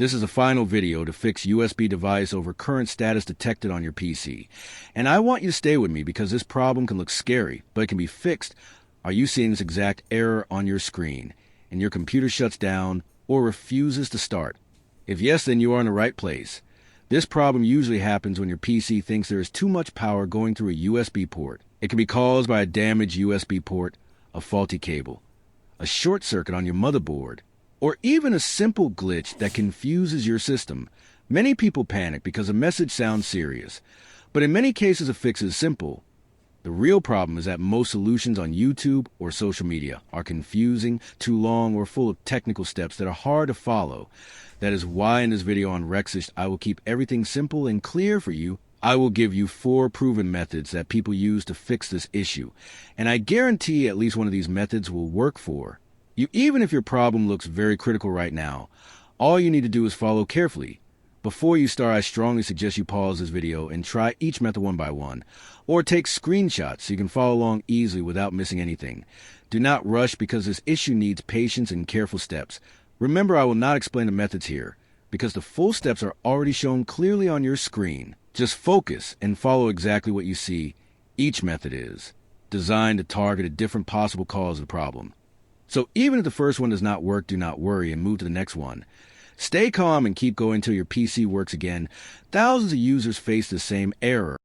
This is a final video to fix USB device over current status detected on your PC. And I want you to stay with me because this problem can look scary, but it can be fixed. Are you seeing this exact error on your screen and your computer shuts down or refuses to start? If yes, then you are in the right place. This problem usually happens when your PC thinks there is too much power going through a USB port. It can be caused by a damaged USB port, a faulty cable, a short circuit on your motherboard, or even a simple glitch that confuses your system. Many people panic because a message sounds serious, but in many cases a fix is simple. The real problem is that most solutions on YouTube or social media are confusing, too long, or full of technical steps that are hard to follow. That is why in this video on Rexist, I will keep everything simple and clear for you. I will give you 4 proven methods that people use to fix this issue, and I guarantee at least one of these methods will work for you. Even if your problem looks very critical right now, all you need to do is follow carefully. Before you start, I strongly suggest you pause this video and try each method one by one, or take screenshots so you can follow along easily without missing anything. Do not rush because this issue needs patience and careful steps. Remember, I will not explain the methods here because the full steps are already shown clearly on your screen. Just focus and follow exactly what you see. Each method is designed to target a different possible cause of the problem. So even if the first one does not work, do not worry and move to the next one. Stay calm and keep going until your PC works again. Thousands of users face the same error.